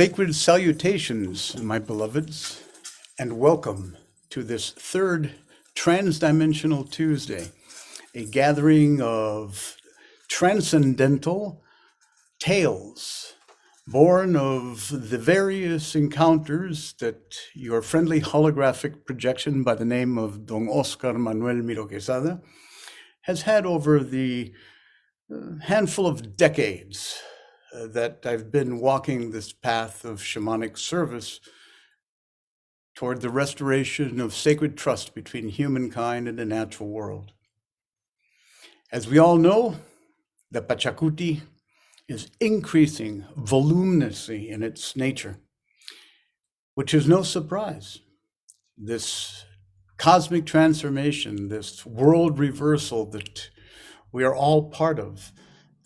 Sacred salutations, my beloveds, and welcome to this third Transdimensional Tuesday, a gathering of transcendental tales born of the various encounters that your friendly holographic projection by the name of Don Oscar Manuel Miro-Quesada has had over the handful of decades that I've been walking this path of shamanic service toward the restoration of sacred trust between humankind and the natural world. As we all know, the Pachakuti is increasing voluminously in its nature, which is no surprise. This cosmic transformation, this world reversal that we are all part of,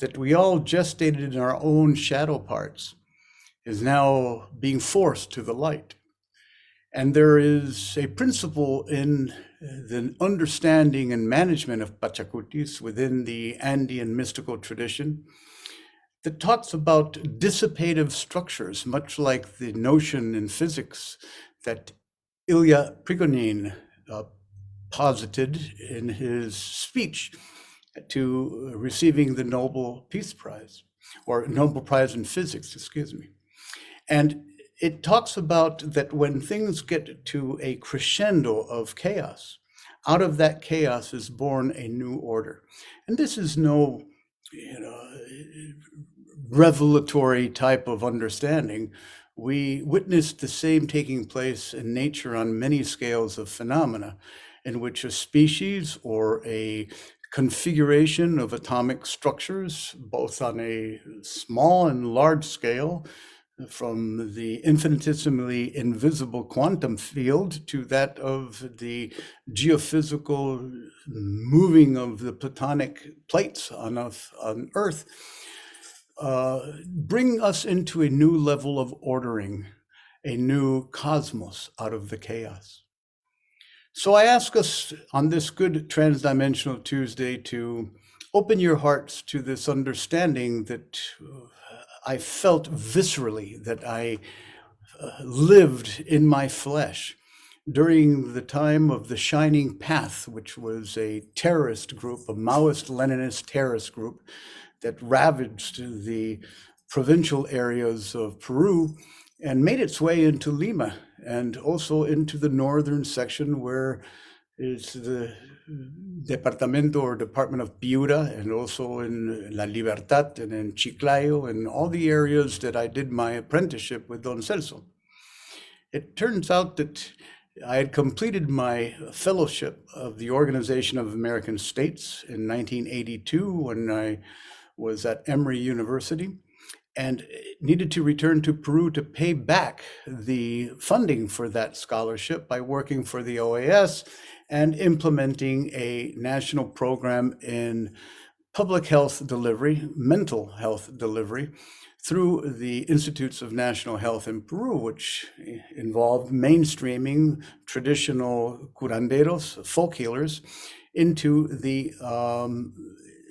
that we all gestated in our own shadow parts, is now being forced to the light. And there is a principle in the understanding and management of Pachakutis within the Andean mystical tradition that talks about dissipative structures, much like the notion in physics that Ilya Prigogine posited in his speech to receiving the Nobel Peace Prize, or Nobel Prize in Physics, excuse me. And it talks about that when things get to a crescendo of chaos, out of that chaos is born a new order. And this is no, revelatory type of understanding. We witnessed the same taking place in nature on many scales of phenomena, in which a species or a configuration of atomic structures, both on a small and large scale, from the infinitesimally invisible quantum field to that of the geophysical moving of the platonic plates on Earth, bring us into a new level of ordering, a new cosmos out of the chaos. So I ask us on this good Transdimensional Tuesday to open your hearts to this understanding that I felt viscerally, that I lived in my flesh during the time of the Shining Path, which was a terrorist group, a Maoist-Leninist terrorist group that ravaged the provincial areas of Peru and made its way into Lima and also into the northern section where is the Departamento or Department of Piura, and also in La Libertad and in Chiclayo and all the areas that I did my apprenticeship with Don Celso. It turns out that I had completed my fellowship of the Organization of American States in 1982 when I was at Emory University, and needed to return to Peru to pay back the funding for that scholarship by working for the OAS and implementing a national program in public health delivery, mental health delivery, through the Institutes of National Health in Peru, which involved mainstreaming traditional curanderos, folk healers, into the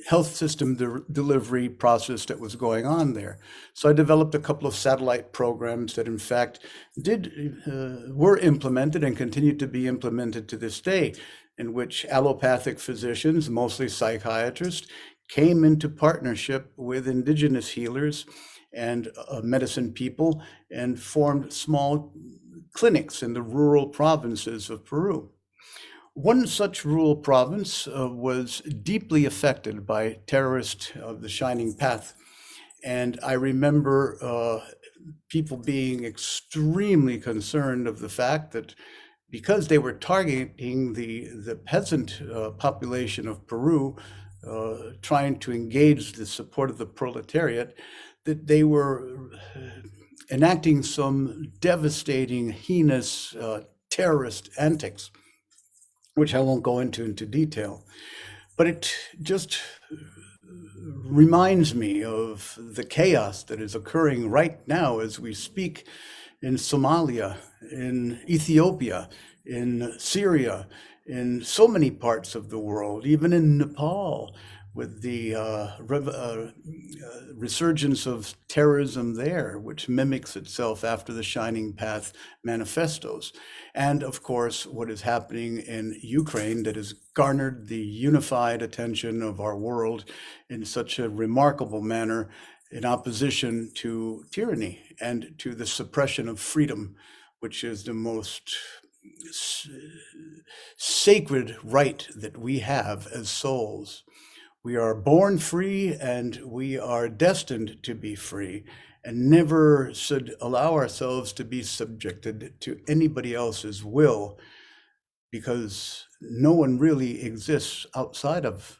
health system delivery process that was going on there. So I developed a couple of satellite programs that in fact were implemented and continue to be implemented to this day, in which allopathic physicians, mostly psychiatrists, came into partnership with indigenous healers and medicine people and formed small clinics in the rural provinces of Peru. One such rural province was deeply affected by terrorists of the Shining Path. And I remember people being extremely concerned of the fact that because they were targeting the peasant population of Peru, trying to engage the support of the proletariat, that they were enacting some devastating, heinous terrorist antics, which I won't go into detail. But it just reminds me of the chaos that is occurring right now as we speak in Somalia, in Ethiopia, in Syria, in so many parts of the world, even in Nepal, with the resurgence of terrorism there, which mimics itself after the Shining Path manifestos. And of course, what is happening in Ukraine that has garnered the unified attention of our world in such a remarkable manner in opposition to tyranny and to the suppression of freedom, which is the most sacred right that we have as souls. We are born free and we are destined to be free, and never should allow ourselves to be subjected to anybody else's will, because no one really exists outside of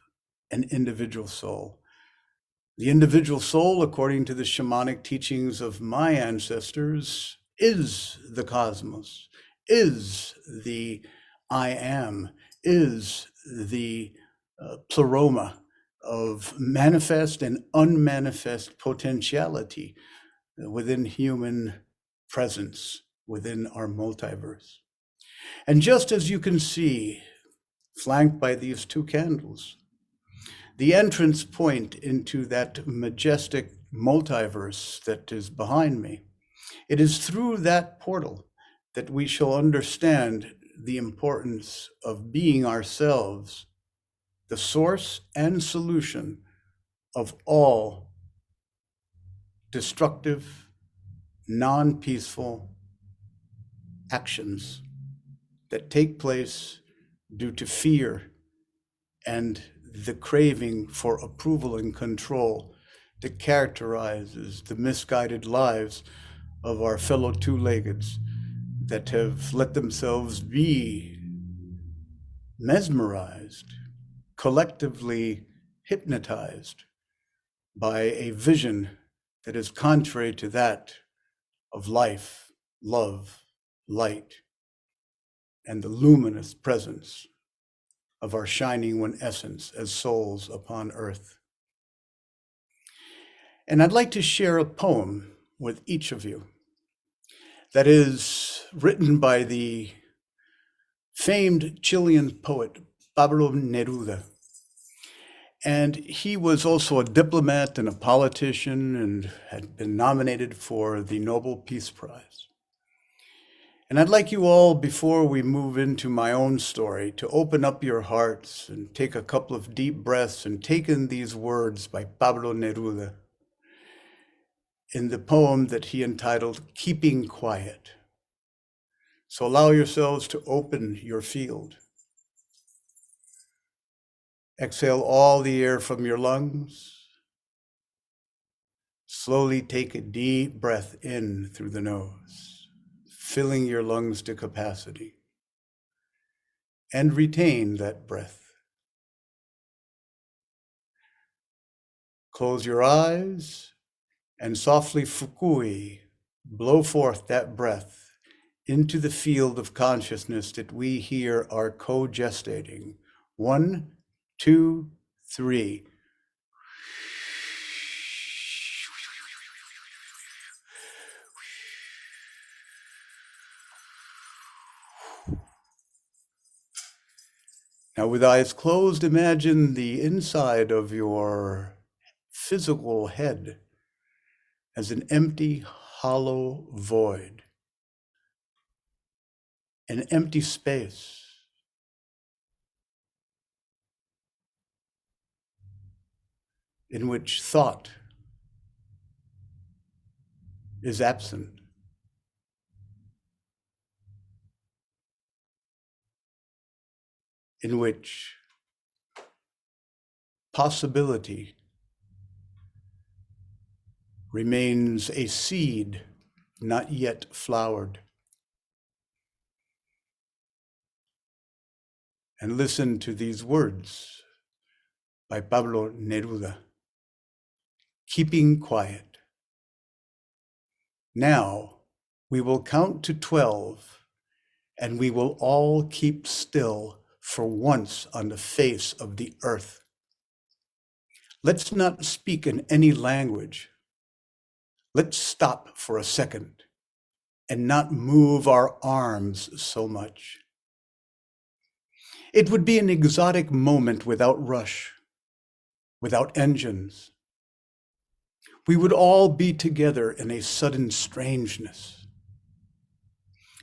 an individual soul. The individual soul, according to the shamanic teachings of my ancestors, is the cosmos, is the I am, is the pleroma of manifest and unmanifest potentiality within human presence, within our multiverse. And just as you can see, flanked by these two candles, the entrance point into that majestic multiverse that is behind me, it is through that portal that we shall understand the importance of being ourselves the source and solution of all destructive, non-peaceful actions that take place due to fear and the craving for approval and control that characterizes the misguided lives of our fellow two-leggeds that have let themselves be mesmerized, collectively hypnotized by a vision that is contrary to that of life, love, light, and the luminous presence of our shining one essence as souls upon earth. And I'd like to share a poem with each of you that is written by the famed Chilean poet Pablo Neruda. And he was also a diplomat and a politician and had been nominated for the Nobel Peace Prize. And I'd like you all, before we move into my own story, to open up your hearts and take a couple of deep breaths and take in these words by Pablo Neruda in the poem that he entitled Keeping Quiet. So allow yourselves to open your field. Exhale all the air from your lungs. Slowly take a deep breath in through the nose, filling your lungs to capacity. And retain that breath. Close your eyes and softly fukui, blow forth that breath into the field of consciousness that we here are co-gestating. 1, 2, 3. Now, with eyes closed, imagine the inside of your physical head as an empty, hollow void, an empty space in which thought is absent. In which possibility remains a seed not yet flowered. And listen to these words by Pablo Neruda. Keeping quiet. Now we will count to 12, and we will all keep still for once on the face of the earth. Let's not speak in any language. Let's stop for a second and not move our arms so much. It would be an exotic moment without rush. without engines. We would all be together in a sudden strangeness.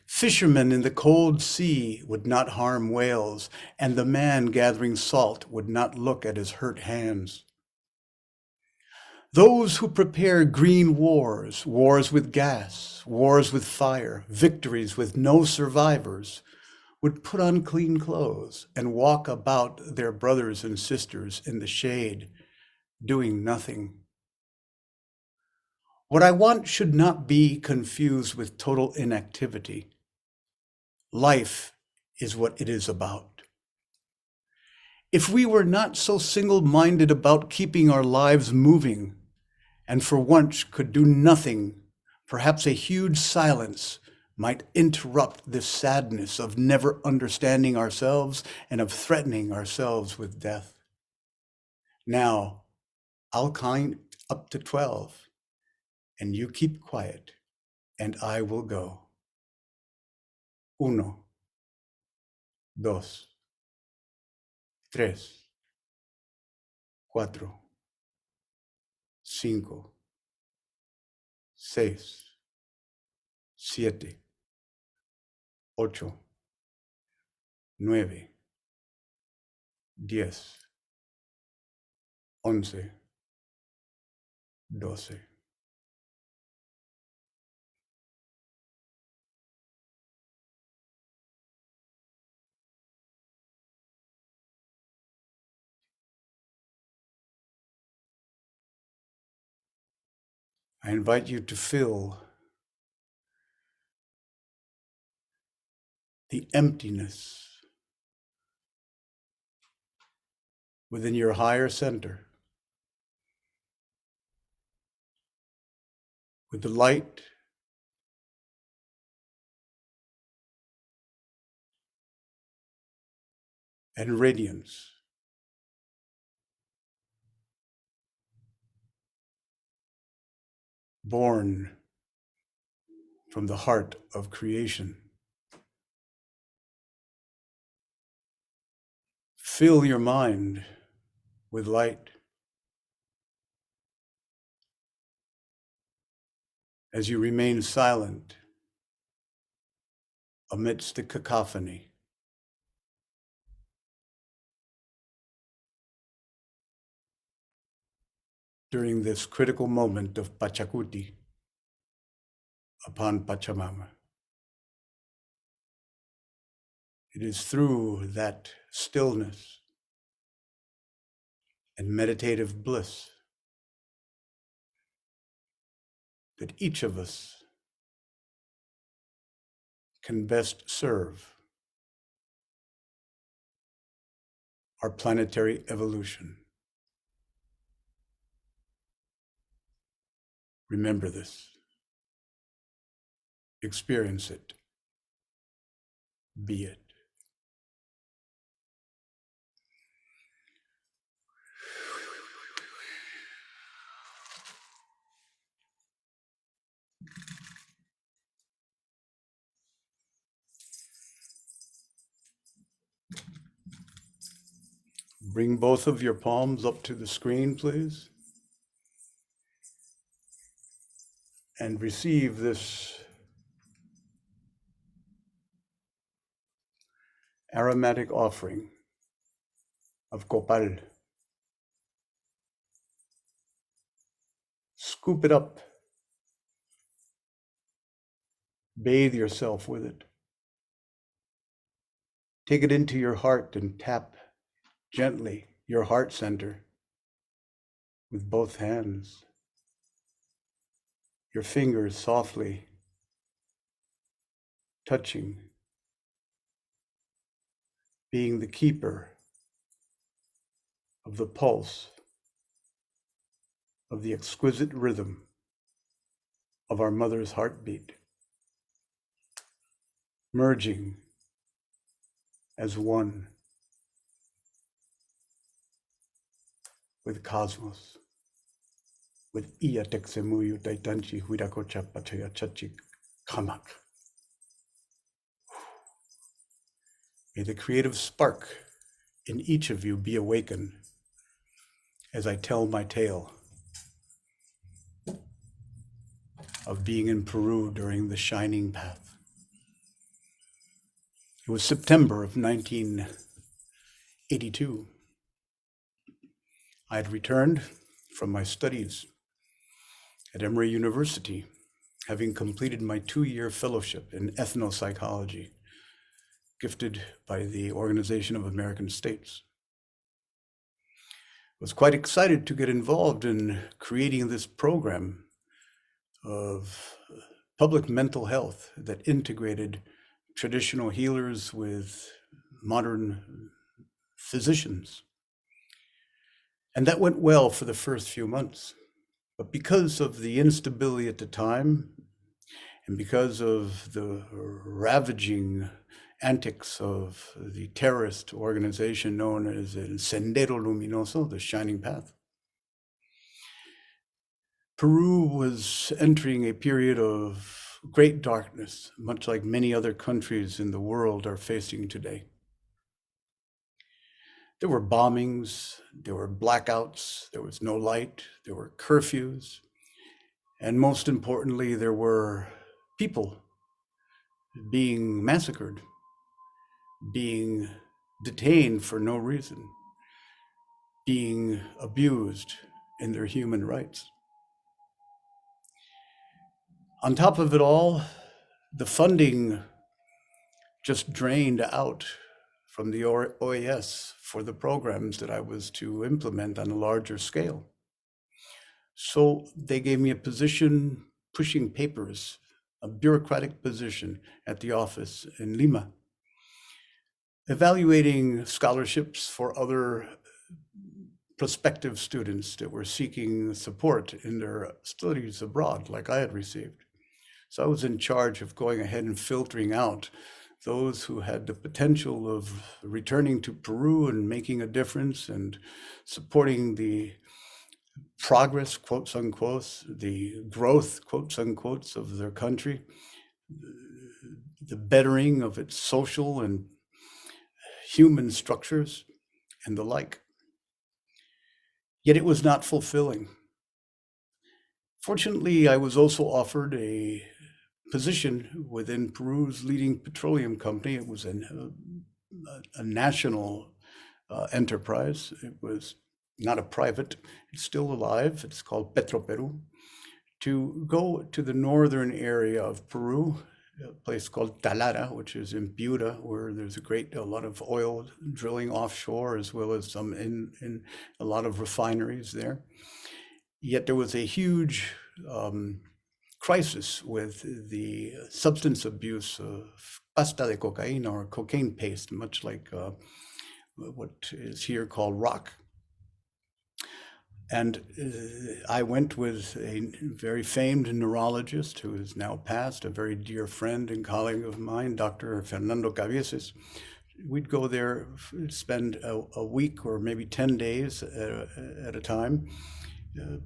Fishermen in the cold sea would not harm whales, and the man gathering salt would not look at his hurt hands. Those who prepare green wars, wars with gas, wars with fire, victories with no survivors, would put on clean clothes and walk about their brothers and sisters in the shade, doing nothing. What I want should not be confused with total inactivity. Life is what it is about. If we were not so single-minded about keeping our lives moving, and for once could do nothing, perhaps a huge silence might interrupt this sadness of never understanding ourselves and of threatening ourselves with death. Now, I'll count up to 12, and you keep quiet, and I will go. 1, 2, 3, 4, 5, 6, 7, 8, 9, 10, 11, 12. I invite you to fill the emptiness within your higher center with the light and radiance born from the heart of creation. Fill your mind with light as you remain silent amidst the cacophony. During this critical moment of Pachakuti upon Pachamama. It is through that stillness and meditative bliss that each of us can best serve our planetary evolution. Remember this. Experience it. Be it. Bring both of your palms up to the screen, please. And receive this aromatic offering of copal. Scoop it up. Bathe yourself with it. Take it into your heart and tap gently your heart center with both hands. Your fingers softly touching, being the keeper of the pulse of the exquisite rhythm of our mother's heartbeat, merging as one with cosmos, with Iya Texemuyu Taitanchi Huirakocha Pachaya Chachik Kamak. May the creative spark in each of you be awakened as I tell my tale of being in Peru during the Shining Path. It was September of 1982. I had returned from my studies at Emory University, having completed my 2-year fellowship in ethnopsychology, gifted by the Organization of American States. I was quite excited to get involved in creating this program of public mental health that integrated traditional healers with modern physicians. And that went well for the first few months. But because of the instability at the time, and because of the ravaging antics of the terrorist organization known as El Sendero Luminoso, the Shining Path, Peru was entering a period of great darkness, much like many other countries in the world are facing today. There were bombings, there were blackouts, there was no light, there were curfews, and most importantly, there were people being massacred, being detained for no reason, being abused in their human rights. On top of it all, the funding just drained out from the OAS for the programs that I was to implement on a larger scale. So they gave me a position pushing papers, a bureaucratic position at the office in Lima, evaluating scholarships for other prospective students that were seeking support in their studies abroad, like I had received. So I was in charge of going ahead and filtering out those who had the potential of returning to Peru and making a difference and supporting the progress, quotes unquotes, the growth, quotes unquotes, of their country, the bettering of its social and human structures and the like. Yet it was not fulfilling. Fortunately, I was also offered a position within Peru's leading petroleum company. It was a national enterprise. It was not a private, it's still alive. It's called Petroperu. To go to the northern area of Peru, a place called Talara, which is in Piura, where there's a lot of oil drilling offshore, as well as some in a lot of refineries there. Yet there was a huge crisis with the substance abuse of pasta de cocaína, or cocaine paste, much like what is here called rock. And I went with a very famed neurologist who is now passed, a very dear friend and colleague of mine, Dr. Fernando Cabieses. We'd go there, spend a week or maybe 10 days at a time,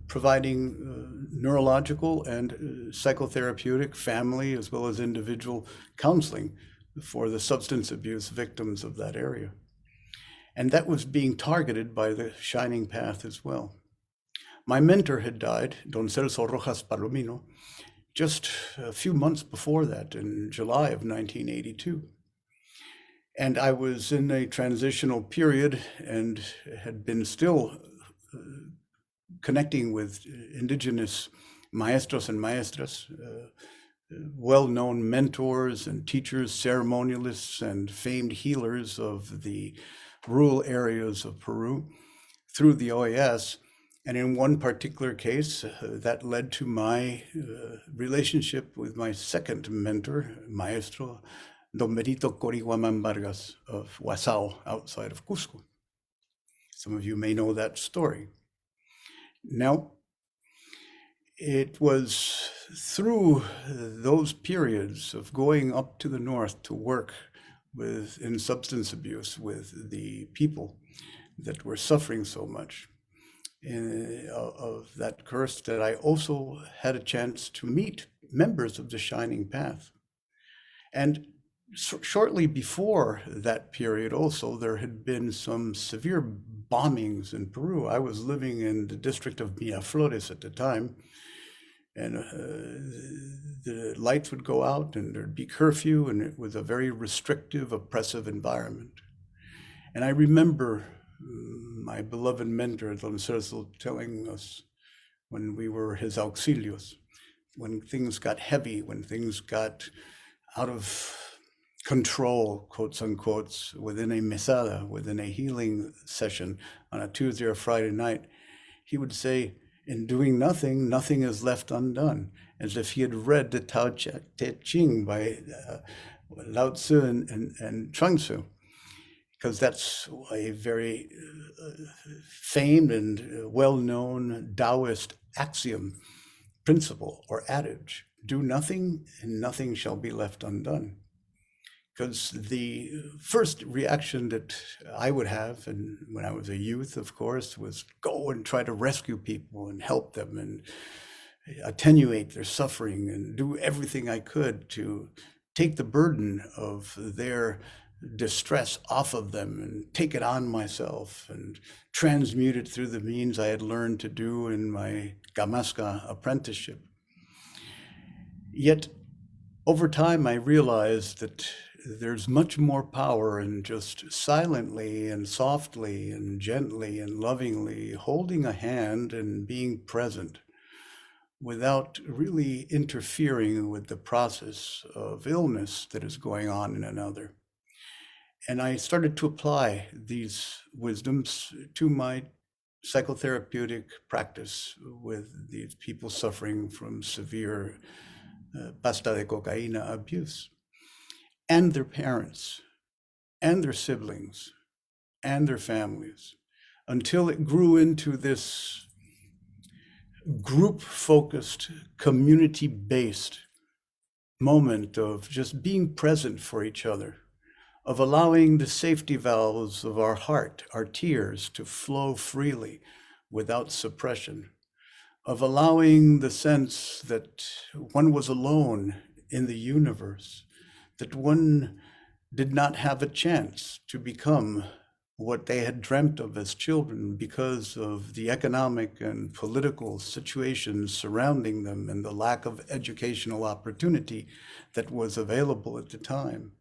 providing neurological and psychotherapeutic, family, as well as individual counseling for the substance abuse victims of that area. And that was being targeted by the Shining Path as well. My mentor had died, Don Celso Rojas Palomino, just a few months before that, in July of 1982. And I was in a transitional period and had been still connecting with indigenous maestros and maestras, well-known mentors and teachers, ceremonialists, and famed healers of the rural areas of Peru through the OAS. And in one particular case, that led to my relationship with my second mentor, Maestro Don Benito Coriguaman Vargas of Wasao, outside of Cusco. Some of you may know that story. Now, it was through those periods of going up to the north to work in substance abuse with the people that were suffering so much of that curse, that I also had a chance to meet members of the Shining Path. And Shortly before that period, also, there had been some severe bombings in Peru. I was living in the district of Miraflores at the time, and the lights would go out and there'd be curfew, and it was a very restrictive, oppressive environment. And I remember my beloved mentor, Don Celso, telling us when we were his auxilios, when things got heavy, when things got out of control, quotes unquotes, within a mesada, within a healing session on a Tuesday or Friday night, he would say, in doing nothing, nothing is left undone, as if he had read the Tao Te Ching by Lao Tzu and Chuang Tzu, because that's a very famed and well-known Taoist axiom, principle, or adage. Do nothing, and nothing shall be left undone. Because the first reaction that I would have, and when I was a youth, of course, was go and try to rescue people and help them and attenuate their suffering and do everything I could to take the burden of their distress off of them and take it on myself and transmute it through the means I had learned to do in my Gamaska apprenticeship. Yet, over time, I realized that there's much more power in just silently and softly and gently and lovingly holding a hand and being present without really interfering with the process of illness that is going on in another. And I started to apply these wisdoms to my psychotherapeutic practice with these people suffering from severe pasta de cocaína abuse, and their parents, and their siblings, and their families, until it grew into this group-focused, community-based moment of just being present for each other, of allowing the safety valves of our heart, our tears, to flow freely without suppression, of allowing the sense that one was alone in the universe, that one did not have a chance to become what they had dreamt of as children because of the economic and political situations surrounding them and the lack of educational opportunity that was available at the time.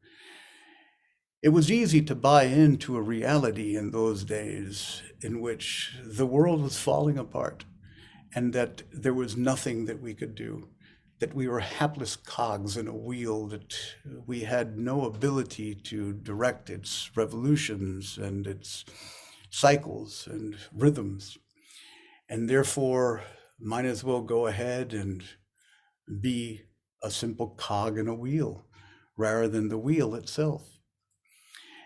It was easy to buy into a reality in those days in which the world was falling apart and that there was nothing that we could do, that we were hapless cogs in a wheel, that we had no ability to direct its revolutions and its cycles and rhythms, and therefore might as well go ahead and be a simple cog in a wheel rather than the wheel itself.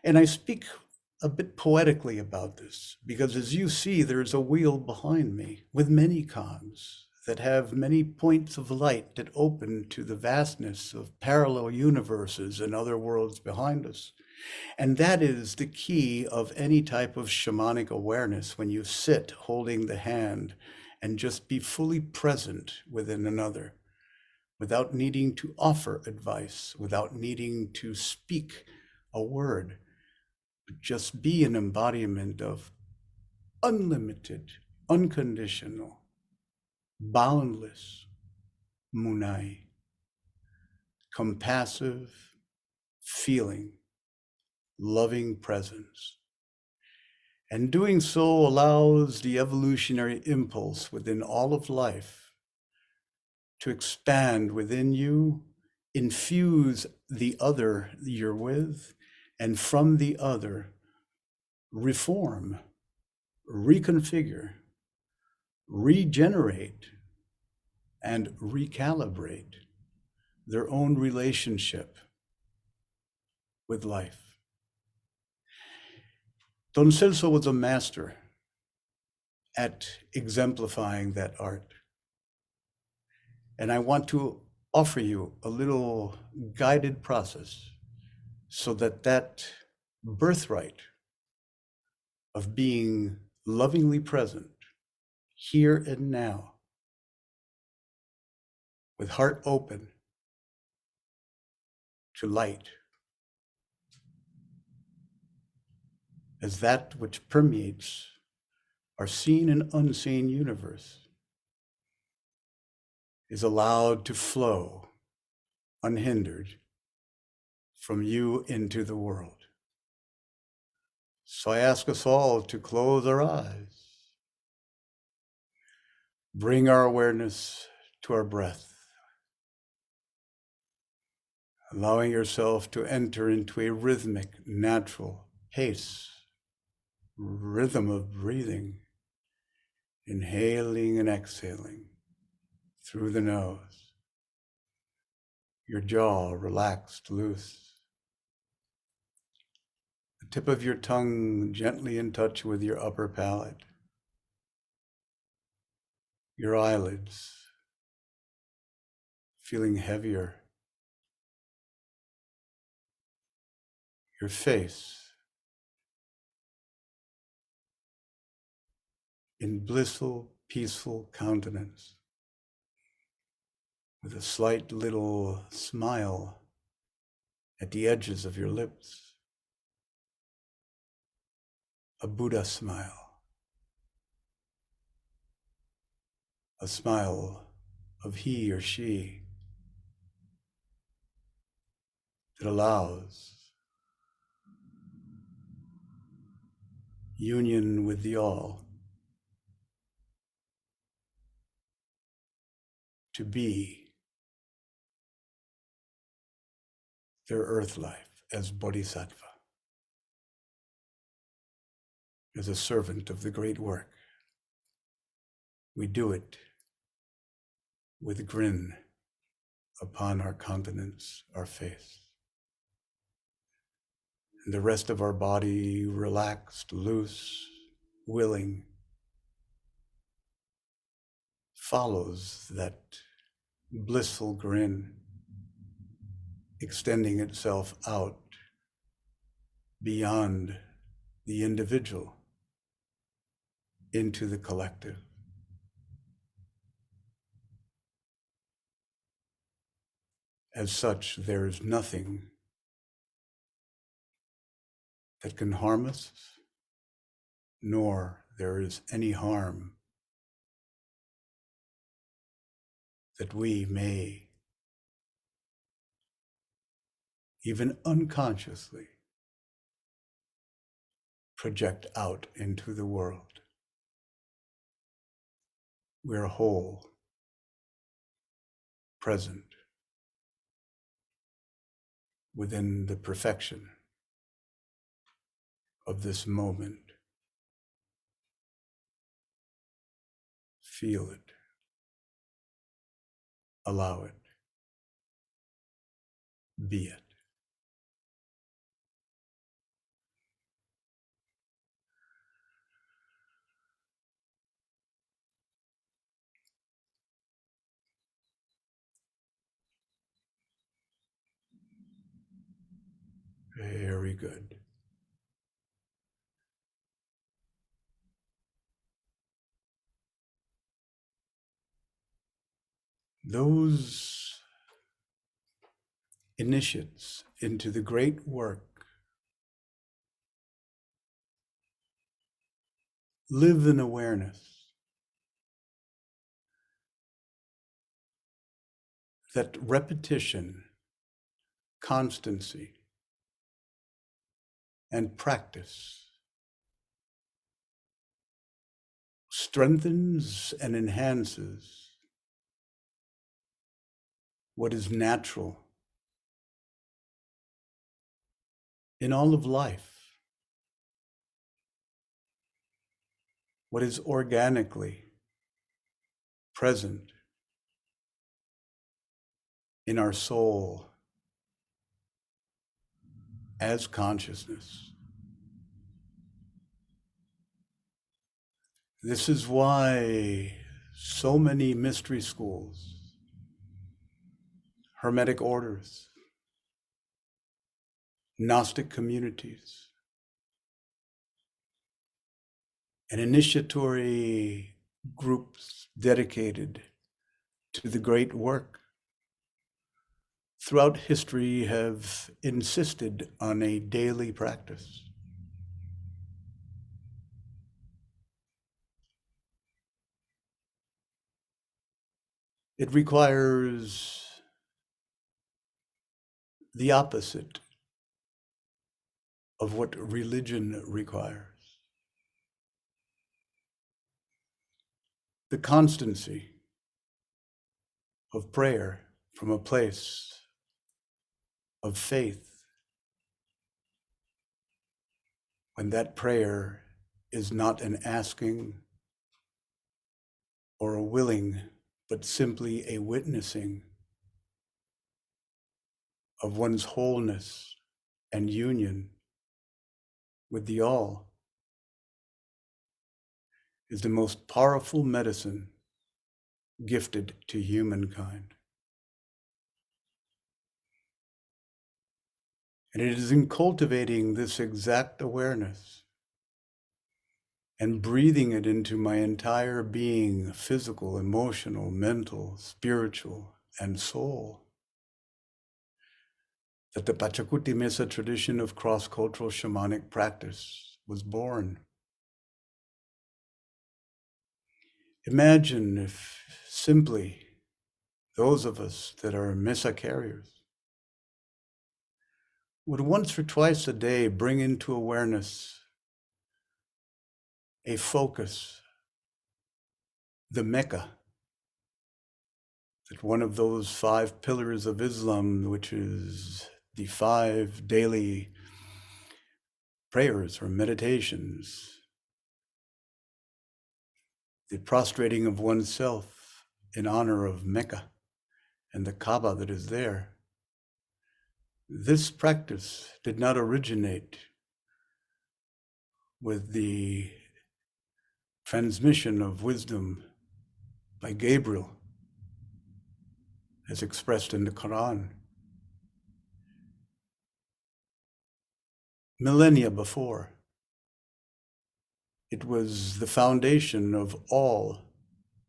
And I speak a bit poetically about this because, as you see, there's a wheel behind me with many cogs that have many points of light that open to the vastness of parallel universes and other worlds behind us. And that is the key of any type of shamanic awareness, when you sit holding the hand and just be fully present within another, without needing to offer advice, without needing to speak a word, but just be an embodiment of unlimited, unconditional, boundless munai, compassive, feeling, loving presence. And doing so allows the evolutionary impulse within all of life to expand within you, infuse the other you're with, and from the other, reform, reconfigure, regenerate, and recalibrate their own relationship with life. Don Celso was a master at exemplifying that art. And I want to offer you a little guided process so that that birthright of being lovingly present here and now, with heart open to light, as that which permeates our seen and unseen universe is allowed to flow unhindered from you into the world. So I ask us all to close our eyes, bring our awareness to our breath, allowing yourself to enter into a rhythmic, natural pace, rhythm of breathing, inhaling and exhaling through the nose, your jaw relaxed, loose, the tip of your tongue gently in touch with your upper palate, your eyelids feeling heavier, your face in blissful, peaceful countenance, with a slight little smile at the edges of your lips, a Buddha smile, a smile of he or she that allows union with the all to be their earth life as bodhisattva, as a servant of the great work. We do it with a grin upon our countenance, our face. And the rest of our body relaxed, loose, willing, follows that blissful grin, extending itself out beyond the individual into the collective. As such, there is nothing that can harm us, nor there is any harm that we may, even unconsciously, project out into the world. We're whole, present, within the perfection of this moment. Feel it, allow it, be it. Very good. Those initiates into the great work live in awareness that repetition, constancy, and practice strengthens and enhances what is natural in all of life, what is organically present in our soul as consciousness. This is why so many mystery schools, Hermetic orders, Gnostic communities, and initiatory groups dedicated to the great work throughout history have insisted on a daily practice. It requires the opposite of what religion requires. The constancy of prayer from a place of faith, when that prayer is not an asking or a willing, but simply a witnessing of one's wholeness and union with the all, is the most powerful medicine gifted to humankind. And it is in cultivating this exact awareness and breathing it into my entire being, physical, emotional, mental, spiritual, and soul, that the Pachakuti Mesa tradition of cross-cultural shamanic practice was born. Imagine if simply those of us that are Mesa carriers would once or twice a day bring into awareness a focus, the Mecca, that one of those 5 pillars of Islam, which is the 5 daily prayers or meditations, the prostrating of oneself in honor of Mecca and the Kaaba that is there. This practice did not originate with the transmission of wisdom by Gabriel, as expressed in the Quran. Millennia before, it was the foundation of all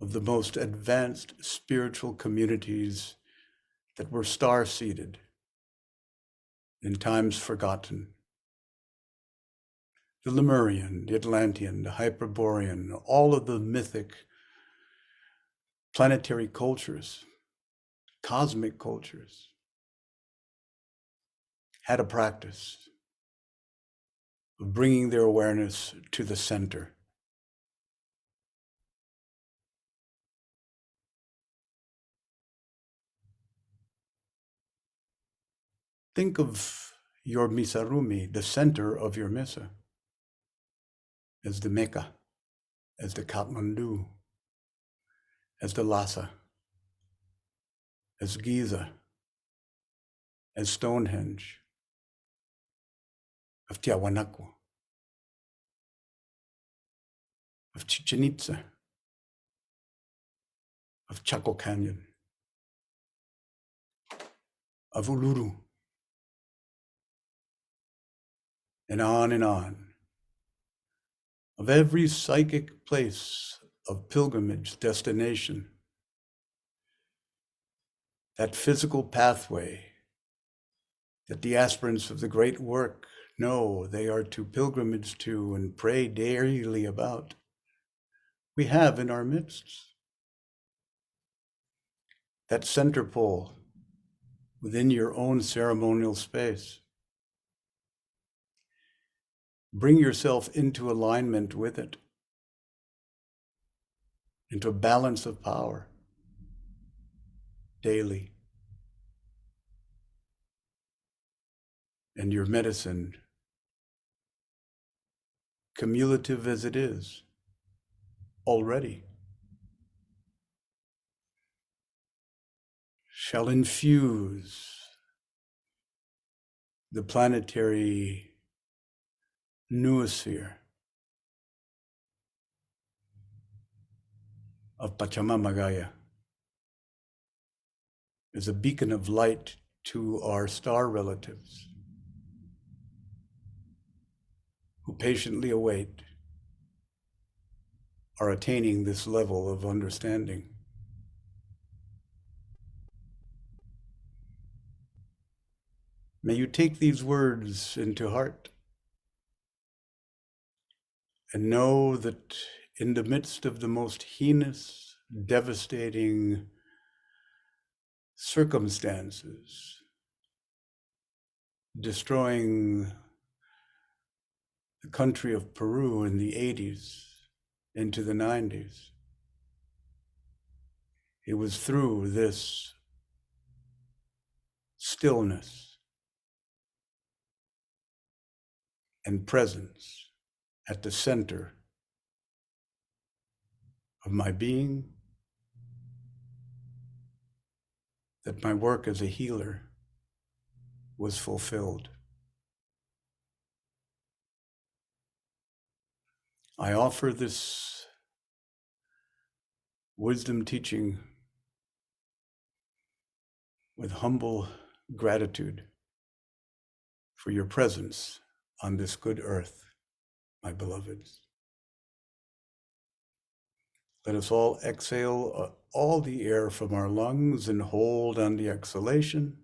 of the most advanced spiritual communities that were star-seeded in times forgotten. The Lemurian, the Atlantean, the Hyperborean, all of the mythic planetary cultures, cosmic cultures, had a practice of bringing their awareness to the center. Think of your Misarumi, the center of your Mesa, as the Mecca, as the Kathmandu, as the Lhasa, as Giza, as Stonehenge, of Tiahuanaco, of Chichen Itza, of Chaco Canyon, of Uluru, and on, of every psychic place of pilgrimage destination, that physical pathway that the aspirants of the great work know they are to pilgrimage to and pray daily about, we have in our midst. That center pole within your own ceremonial space. Bring yourself into alignment with it, into a balance of power daily. And your medicine, cumulative as it is, already, shall infuse the planetary noosphere of Pachamama Gaia as a beacon of light to our star relatives who patiently await our attaining this level of understanding. May you take these words into heart and know that in the midst of the most heinous, devastating circumstances, destroying the country of Peru in the 80s into the 90s. It was through this stillness and presence at the center of my being that my work as a healer was fulfilled. I offer this wisdom teaching with humble gratitude for your presence on this good earth, my beloveds. Let us all exhale all the air from our lungs and hold on the exhalation.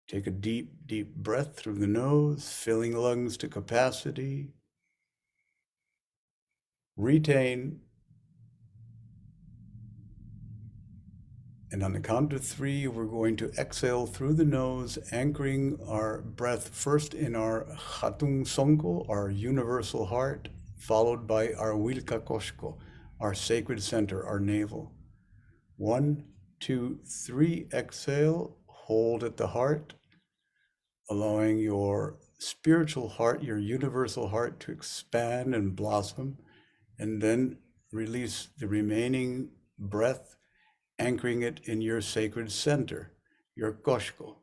Take a deep, deep breath through the nose, filling lungs to capacity. Retain. And on the count of 3, we're going to exhale through the nose, anchoring our breath first in our Hatung Songko, our universal heart, followed by our Wilka Koshko, our sacred center, our navel. 1, 2, 3, exhale, hold at the heart, allowing your spiritual heart, your universal heart, to expand and blossom, and then release the remaining breath, anchoring it in your sacred center, your koshko,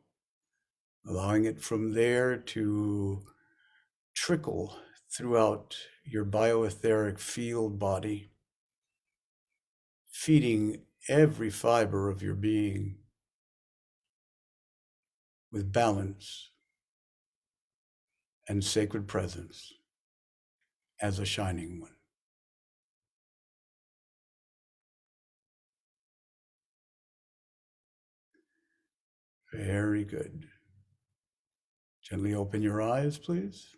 allowing it from there to trickle throughout your bioetheric field body, feeding every fiber of your being with balance and sacred presence as a shining one. Very good. Gently open your eyes, please.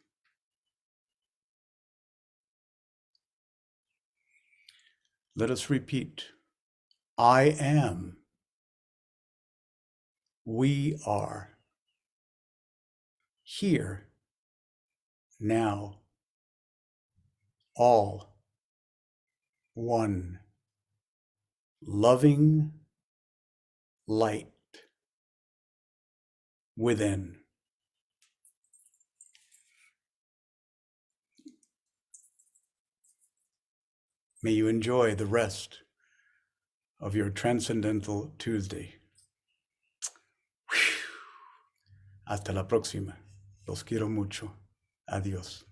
Let us repeat. I am. We are. Here. Now. All. One. Loving light within. May you enjoy the rest of your Transcendental Tuesday. Hasta la próxima. Los quiero mucho. Adiós.